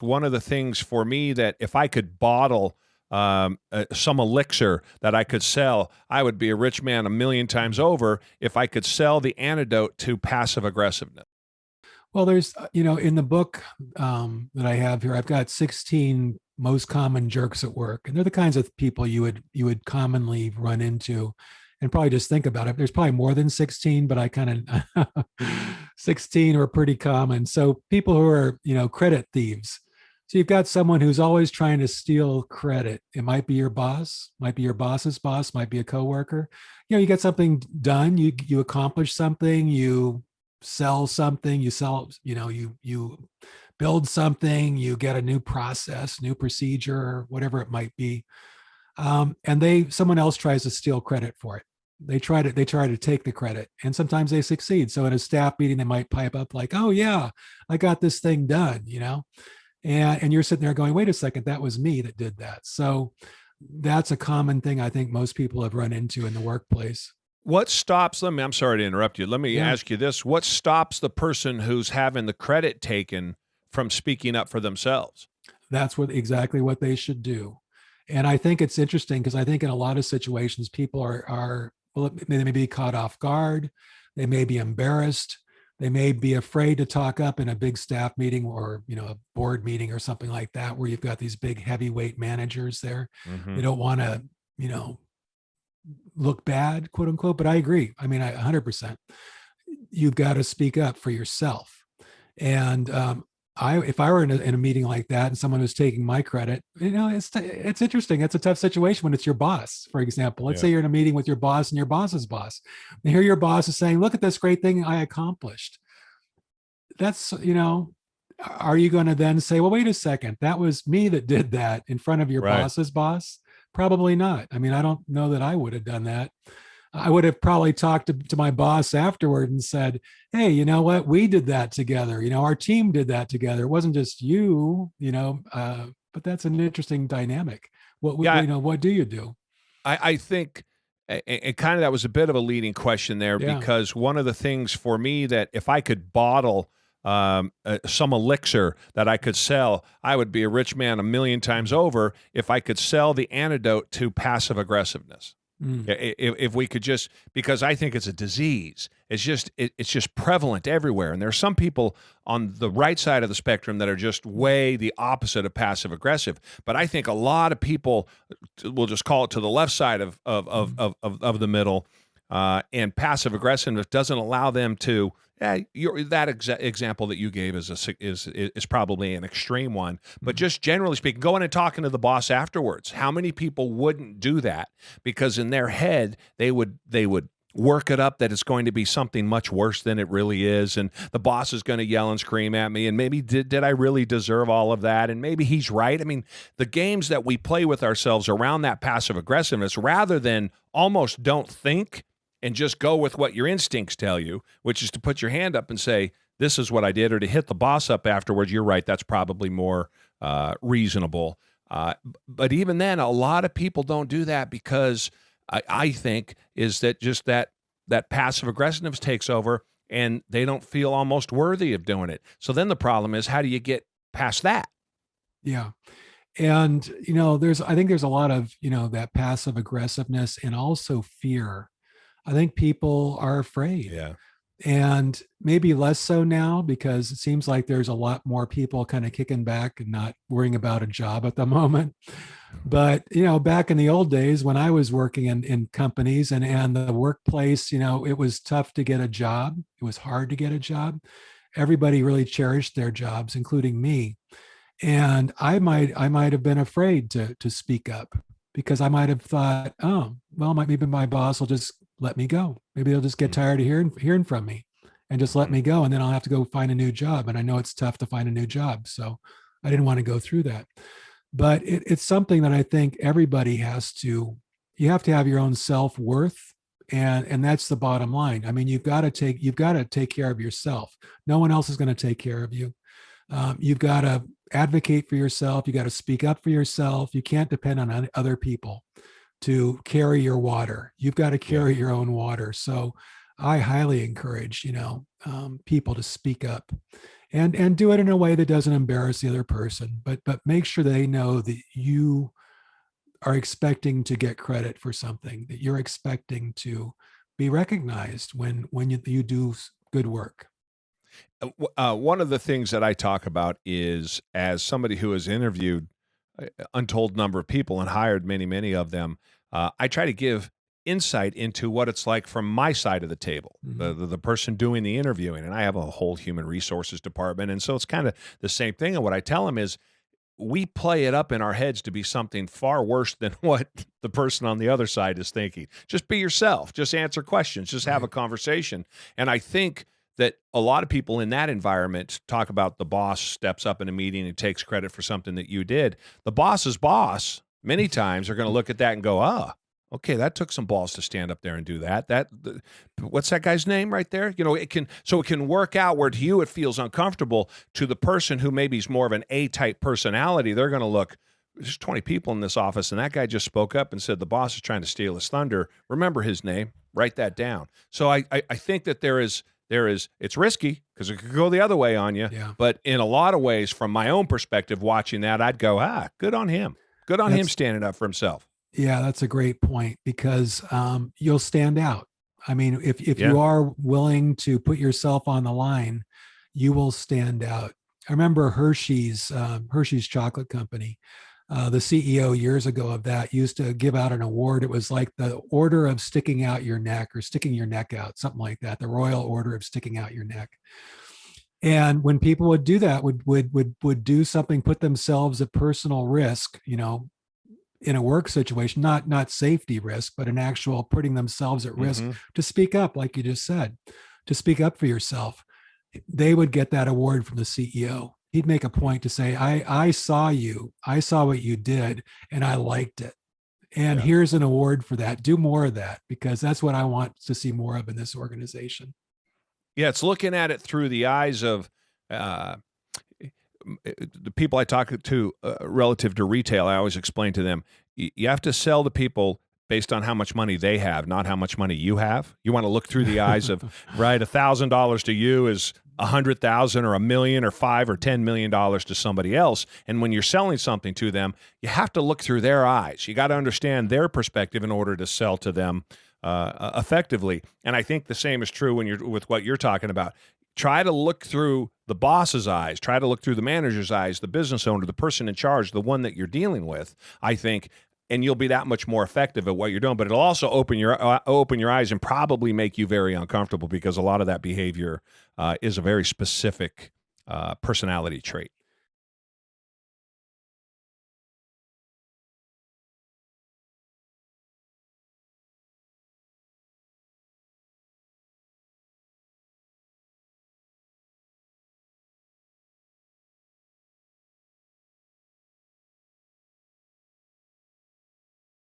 One of the things for me that if I could bottle some elixir that I could sell, I would be a rich man a million times over if I could sell the antidote to passive aggressiveness. Well, there's, in the book that I have here, I've got 16 most common jerks at work, and they're the kinds of people you would commonly run into, and probably just think about it. There's probably more than 16, but I kind of 16 are pretty common. So people who are, credit thieves. So you've got someone who's always trying to steal credit. It might be your boss, might be your boss's boss, might be a coworker. You get something done, you accomplish something, you sell something, you sell, you build something, you get a new process, new procedure, whatever it might be. And someone else tries to steal credit for it. They try to take the credit, and sometimes they succeed. So in a staff meeting, they might pipe up like, "Oh yeah, I got this thing done," and you're sitting there going, "Wait a second, that was me that did that." So that's a common thing I think most people have run into in the workplace. What stops them? I'm sorry to interrupt you. Let me Yeah, ask you this. What stops the person who's having the credit taken from speaking up for themselves? that's exactly what they should do. And I think it's interesting because I think in a lot of situations, people are well, they may be caught off guard, they may be embarrassed, they may be afraid to talk up in a big staff meeting or a board meeting or something like that, where you've got these big heavyweight managers there. Hmm. They don't want to, you know, look bad, quote unquote. But I agree. I mean, 100%. You've got to speak up for yourself. And if I were in a meeting like that and someone was taking my credit, it's interesting. It's a tough situation when it's your boss, for example. Let's Yeah. say you're in a meeting with your boss and your boss's boss. And here your boss is saying, "Look at this great thing I accomplished." That's, are you going to then say, "Well, wait a second, that was me that did that," in front of your Right. boss's boss? Probably not. I mean, I don't know that I would have done that. I would have probably talked to my boss afterward and said, "Hey, you know what? We did that together. Our team did that together. It wasn't just you, but that's an interesting dynamic. Yeah. What do you do?" I think, and kind of that was a bit of a leading question there Yeah. because one of the things for me that if I could bottle some elixir that I could sell, I would be a rich man a million times over if I could sell the antidote to passive aggressiveness. Mm. If we could just, because I think it's a disease. It's just prevalent everywhere, and there are some people on the right side of the spectrum that are just way the opposite of passive aggressive. But I think a lot of people, we'll just call it to the left side of the middle, and passive aggressiveness doesn't allow them to. Yeah, that example that you gave is probably an extreme one, but Mm. just generally speaking, going and talking to the boss afterwards. How many people wouldn't do that because in their head they would work it up that it's going to be something much worse than it really is, and the boss is going to yell and scream at me, and maybe did I really deserve all of that? And maybe he's right. I mean, the games that we play with ourselves around that passive aggressiveness, rather than almost don't think and just go with what your instincts tell you, which is to put your hand up and say, "This is what I did," or to hit the boss up afterwards. You're right. That's probably more reasonable. But even then, a lot of people don't do that because I think is that just that passive aggressiveness takes over and they don't feel almost worthy of doing it. So then the problem is, how do you get past that? Yeah. And, I think there's a lot of, that passive aggressiveness and also fear. I think people are afraid, Yeah. and maybe less so now because it seems like there's a lot more people kind of kicking back and not worrying about a job at the moment. But back in the old days when I was working in companies and the workplace, it was tough to get a job. It was hard to get a job. Everybody really cherished their jobs, including me. And I might have been afraid to speak up because I might have thought, "Oh, well, maybe my boss will just let me go. Maybe they'll just get tired of hearing from me and just let Mhm. me go, and then I'll have to go find a new job." And I know it's tough to find a new job, so I didn't want to go through that. But it's something that I think everybody has to. You have to have your own self worth, and that's the bottom line. I mean, you've got to take care of yourself. No one else is going to take care of you. You've got to advocate for yourself. You got to speak up for yourself. You can't depend on other people to carry your water. You've got to Yeah. carry your own water. So I highly encourage, people to speak up. and do it in a way that doesn't embarrass the other person, but make sure they know that you are expecting to get credit for something, that you're expecting to be recognized when you do good work. One of the things that I talk about is, as somebody who has interviewed untold number of people and hired many, many of them, I try to give insight into what it's like from my side of the table, the person doing the interviewing. And I have a whole human resources department. And so it's kind of the same thing. And what I tell them is, we play it up in our heads to be something far worse than what the person on the other side is thinking. Just be yourself. Just answer questions. Just have a conversation. And I think that a lot of people in that environment talk about the boss steps up in a meeting and takes credit for something that you did. The boss's boss many times are going to look at that and go, okay, that took some balls to stand up there and do that. What's that guy's name right there? It can work out where to you it feels uncomfortable. To the person who maybe is more of an A-type personality, they're going to look, there's 20 people in this office, and that guy just spoke up and said the boss is trying to steal his thunder. Remember his name. Write that down. So I think that there is, it's risky because it could go the other way on you. Yeah. But in a lot of ways, from my own perspective, watching that, I'd go, good on him. Good on him standing up for himself. Yeah, that's a great point, because you'll stand out. I mean, if you are willing to put yourself on the line, you will stand out. I remember Hershey's chocolate company. The CEO years ago of that used to give out an award. It was like the Order of Sticking Out Your Neck, or Sticking Your Neck Out, something like that. The Royal Order of Sticking Out Your Neck. And when people would do that, would do something, put themselves at personal risk, in a work situation, not safety risk, but an actual putting themselves at risk to speak up, like you just said, to speak up for yourself, they would get that award from the CEO. He'd make a point to say, I saw you, I saw what you did, and I liked it. And here's an award for that. Do more of that, because that's what I want to see more of in this organization. Yeah, it's looking at it through the eyes of the people I talk to relative to retail. I always explain to them, you have to sell to people based on how much money they have, not how much money you have. You want to look through the eyes of, right, $1,000 to you is 100,000 or $1 million or $5 or $10 million to somebody else. And when you're selling something to them, you have to look through their eyes. You got to understand their perspective in order to sell to them effectively. And I think the same is true when you're with what you're talking about. Try to look through the boss's eyes. Try to look through the manager's eyes, the business owner, the person in charge, the one that you're dealing with, I think, and you'll be that much more effective at what you're doing. But it'll also open your eyes and probably make you very uncomfortable, because a lot of that behavior is a very specific personality trait.